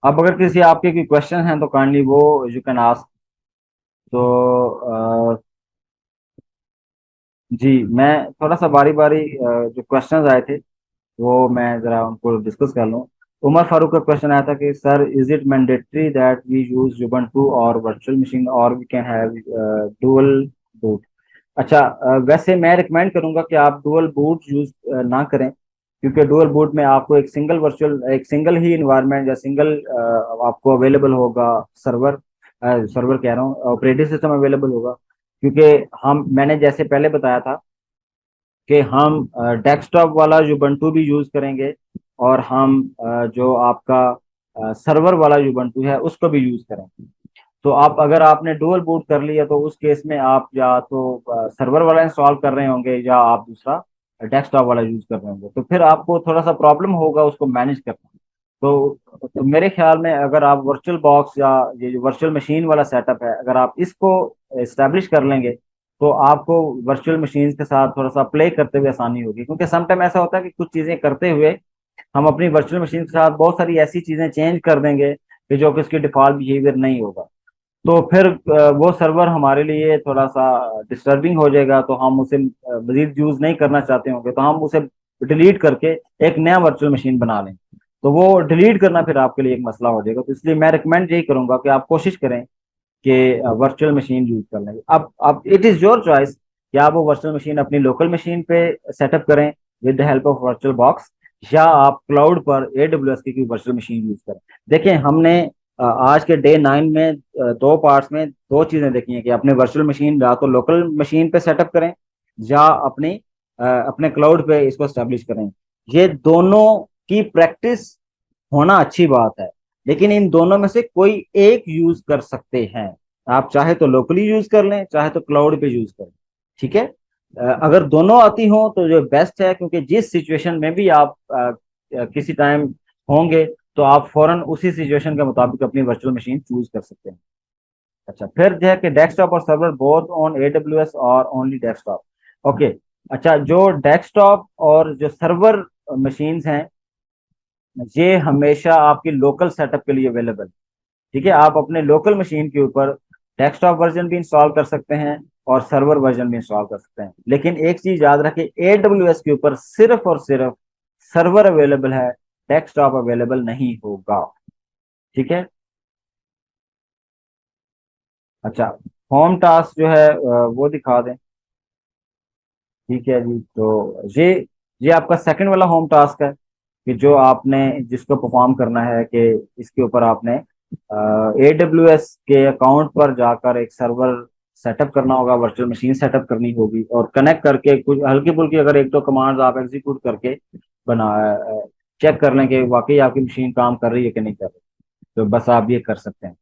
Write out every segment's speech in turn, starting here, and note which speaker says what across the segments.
Speaker 1: अब अगर किसी आपके कोई क्वेश्चन हैं तो काइंडली वो यू कैन आस्क। तो जी मैं थोड़ा सा बारी बारी जो क्वेश्चंस आए थे वो मैं जरा उनको डिस्कस कर लूँ। उमर फारूक का क्वेश्चन आया था कि sir is it mandatory that we use Ubuntu और वर्चुअल मशीन और we can have dual boot. अच्छा, वैसे मैं रिकमेंड करूंगा कि आप डुअल बूट यूज ना करें, क्योंकि डुअल बूट में आपको एक सिंगल ही इन्वायरमेंट या सिंगल आपको अवेलेबल होगा सर्वर। सर्वर कह रहा हूँ, ऑपरेटिंग सिस्टम अवेलेबल होगा। क्योंकि मैंने जैसे पहले बताया था कि हम डेस्कटॉप वाला Ubuntu भी यूज करेंगे, और हम जो आपका सर्वर वाला Ubuntu है उसको भी यूज करेंगे। तो आप अगर आपने डुअल बूट कर लिया तो उस केस में आप या तो सर्वर वाला इंस्टॉल कर रहे होंगे या आप दूसरा डेस्कटॉप वाला यूज कर रहे होंगे, तो फिर आपको थोड़ा सा प्रॉब्लम होगा उसको मैनेज करना। तो मेरे ख्याल में अगर आप वर्चुअल बॉक्स या ये जो वर्चुअल मशीन वाला सेटअप है अगर आप इसको इस्टेब्लिश कर लेंगे तो आपको वर्चुअल मशीन के साथ थोड़ा सा प्ले करते हुए आसानी होगी। क्योंकि समटाइम ऐसा होता है कि कुछ चीजें करते हुए हम अपनी वर्चुअल मशीन के साथ बहुत सारी ऐसी चीजें चेंज कर देंगे कि जो कि उसकी डिफॉल्ट बिहेवियर नहीं होगा। तो फिर वो सर्वर हमारे लिए थोड़ा सा डिस्टर्बिंग हो जाएगा, तो हम उसे मजीद यूज नहीं करना चाहते होंगे, तो हम उसे डिलीट करके एक नया वर्चुअल मशीन बना लें। तो वो डिलीट करना फिर आपके लिए एक मसला हो जाएगा। तो इसलिए मैं रिकमेंड यही करूंगा कि आप कोशिश करें कि वर्चुअल मशीन यूज कर लें। अब इट इज योर चॉइस कि आप वो वर्चुअल मशीन अपनी लोकल मशीन पे सेटअप करें with the help of virtual box, या आप क्लाउड पर AWS की वर्चुअल मशीन यूज करें। देखें, हमने आज के डे 9 में दो पार्ट्स में दो चीजें देखी हैं कि अपने वर्चुअल मशीन या तो लोकल मशीन पे सेटअप करें या अपने क्लाउड पे इसको स्टैब्लिश करें। ये दोनों की प्रैक्टिस होना अच्छी बात है, लेकिन इन दोनों में से कोई एक यूज कर सकते हैं। आप चाहे तो लोकली यूज कर लें, चाहे तो क्लाउड पे यूज करें। ठीक है। अगर दोनों आती हो तो जो बेस्ट है, क्योंकि जिस सिचुएशन में भी आप किसी टाइम होंगे तो आप फौरन उसी सिचुएशन के मुताबिक अपनी वर्चुअल मशीन चूज कर सकते हैं। अच्छा, फिर जो है कि डेस्कटॉप और सर्वर बोथ ऑन AWS और ओनली डेस्कटॉप। ओके। अच्छा, जो डेस्कटॉप और जो सर्वर मशीन्स हैं ये हमेशा आपकी लोकल सेटअप के लिए अवेलेबल। ठीक है, आप अपने लोकल मशीन के ऊपर डेस्कटॉप वर्जन भी इंस्टॉल कर सकते हैं और सर्वर वर्जन भी इंस्टॉल कर सकते हैं। लेकिन एक चीज याद रखें, AWS के ऊपर सिर्फ और सिर्फ सर्वर अवेलेबल है, डेस्कटॉप अवेलेबल नहीं होगा। ठीक है। अच्छा, होम टास्क जो है वो दिखा दें। ठीक है जी। तो ये आपका सेकंड वाला होम टास्क है कि जो आपने जिसको परफॉर्म करना है कि इसके ऊपर आपने AWS के अकाउंट पर जाकर एक सर्वर सेटअप करना होगा, वर्चुअल मशीन सेटअप करनी होगी और कनेक्ट करके कुछ हल्की फुल्की अगर एक दो कमांड्स आप एग्जीक्यूट करके बना चेक कर लें कि वाकई आपकी मशीन काम कर रही है कि नहीं कर रही, तो बस आप ये कर सकते हैं।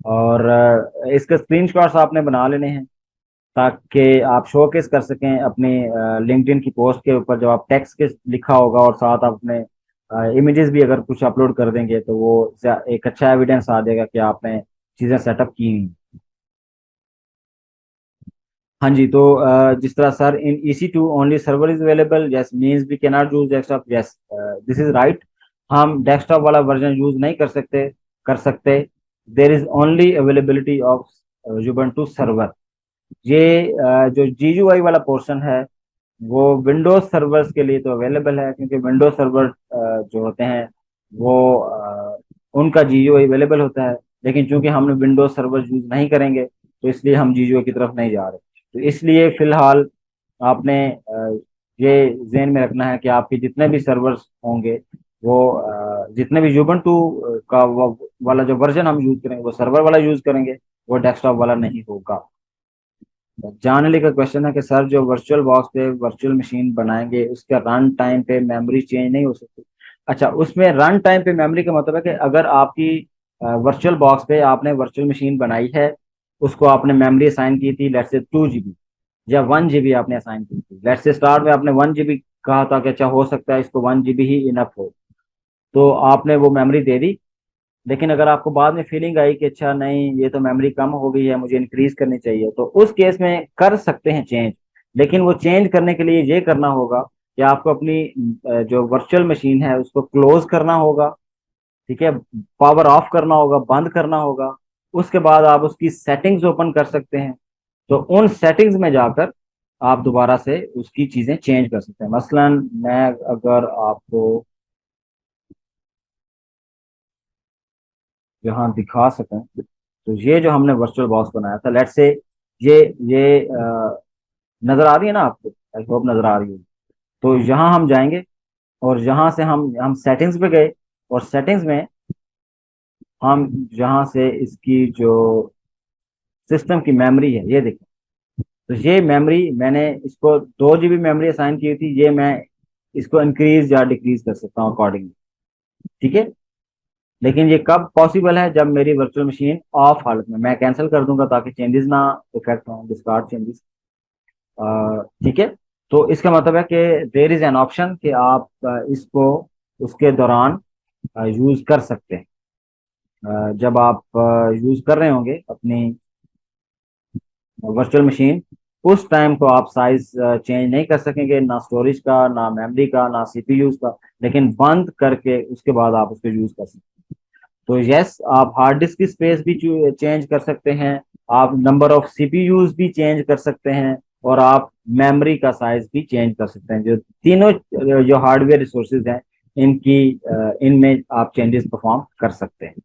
Speaker 1: और इसके स्क्रीनशॉट्स आपने बना लेने हैं ताकि आप शोकेस कर सकें अपने लिंक्डइन की पोस्ट के ऊपर। जब आप टेक्स्ट के लिखा होगा और साथ आप अपने इमेजेस भी अगर कुछ अपलोड कर देंगे तो वो एक अच्छा एविडेंस आ जाएगा कि आपने चीज़ें सेटअप की हुई हैं। हाँ जी। तो जिस तरह sir in EC2 only server is available, yes means we can not use desktop, yes this is right. हम डेस्कटॉप वाला वर्जन यूज नहीं कर सकते। There is only availability of Ubuntu server. ये जो GUI वाला पोर्शन है वो विंडोज सर्वर्स के लिए तो अवेलेबल है, क्योंकि विंडोज सर्वर जो होते हैं वो उनका GUI अवेलेबल होता है। लेकिन चूंकि हमने विंडोज सर्वर यूज नहीं करेंगे तो इसलिए हम GUI की तरफ नहीं जा रहे। तो इसलिए फिलहाल आपने ये ध्यान में रखना है कि आपके जितने भी सर्वर्स होंगे वो जितने भी Ubuntu का वाला जो वर्जन हम यूज करेंगे वो सर्वर वाला यूज करेंगे, वो डेस्कटॉप वाला नहीं होगा। जान अली का क्वेश्चन है कि सर जो वर्चुअल बॉक्स पे वर्चुअल मशीन बनाएंगे उसका रन टाइम पे मेमोरी चेंज नहीं हो सकती। अच्छा, उसमें रन टाइम पे मेमोरी का मतलब है कि अगर आपकी वर्चुअल बॉक्स पे आपने वर्चुअल मशीन बनाई है, उसको आपने मेमोरी असाइन की थी लेट्स से 2 GB या 1 GB आपने असाइन की थी। लेट्स से स्टार्ट में आपने 1 GB कहा था कि अच्छा हो सकता है इसको 1 GB ही इनफ हो, तो आपने वो मेमोरी दे दी। लेकिन अगर आपको बाद में फीलिंग आई कि अच्छा नहीं ये तो मेमोरी कम हो गई है, मुझे इंक्रीज करनी चाहिए, तो उस केस में कर सकते हैं चेंज। लेकिन वो चेंज करने के लिए ये करना होगा कि आपको अपनी जो वर्चुअल मशीन है उसको क्लोज करना होगा। ठीक है, पावर ऑफ करना होगा, बंद करना होगा। उसके बाद आप उसकी सेटिंग्स ओपन कर सकते हैं। तो उन सेटिंग्स में जाकर आप दोबारा से उसकी चीजें चेंज कर सकते हैं। मसलन मैं अगर आपको यहाँ दिखा सकें, तो ये जो हमने वर्चुअल बॉक्स बनाया था, लेट्स से ये नजर आ रही है ना आपको? आई होप नजर आ रही है। तो यहाँ हम जाएंगे और यहाँ से हम सेटिंग्स पे गए, और सेटिंग्स में हम यहाँ से इसकी जो सिस्टम की मेमोरी है ये देखें। तो ये मेमोरी मैंने इसको 2 GB मेमोरी असाइन की थी, ये मैं इसको इंक्रीज या डिक्रीज कर सकता हूँ अकॉर्डिंगली। ठीक है, लेकिन ये कब पॉसिबल है? जब मेरी वर्चुअल मशीन ऑफ हालत में। मैं कैंसिल कर दूंगा ताकि चेंजेस ना इफेक्ट हो, डिस्कार्ड चेंजेस। ठीक है। तो इसका मतलब है कि देर इज एन ऑप्शन कि आप इसको उसके दौरान यूज कर सकते हैं। जब आप यूज कर रहे होंगे अपनी वर्चुअल मशीन, उस टाइम को आप साइज चेंज नहीं कर सकेंगे, ना स्टोरेज का, ना मेमोरी का, ना सीपीयू का। लेकिन बंद करके उसके बाद आप उसको यूज कर सकते हैं। तो यस, आप हार्ड डिस्क की स्पेस भी चेंज कर सकते हैं, आप नंबर ऑफ सीपीयूज भी चेंज कर सकते हैं, और आप मेमोरी का साइज भी चेंज कर सकते हैं। जो तीनों जो हार्डवेयर रिसोर्सेज हैं, इनकी इनमें आप चेंजेस परफॉर्म कर सकते हैं।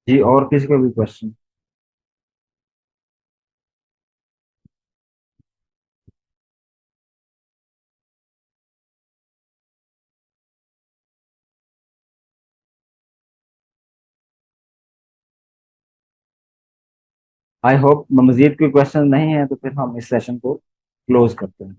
Speaker 1: जी, और किसी को भी क्वेश्चन? आई होप मजीद कोई क्वेश्चन नहीं है, तो फिर हम इस सेशन को क्लोज करते हैं।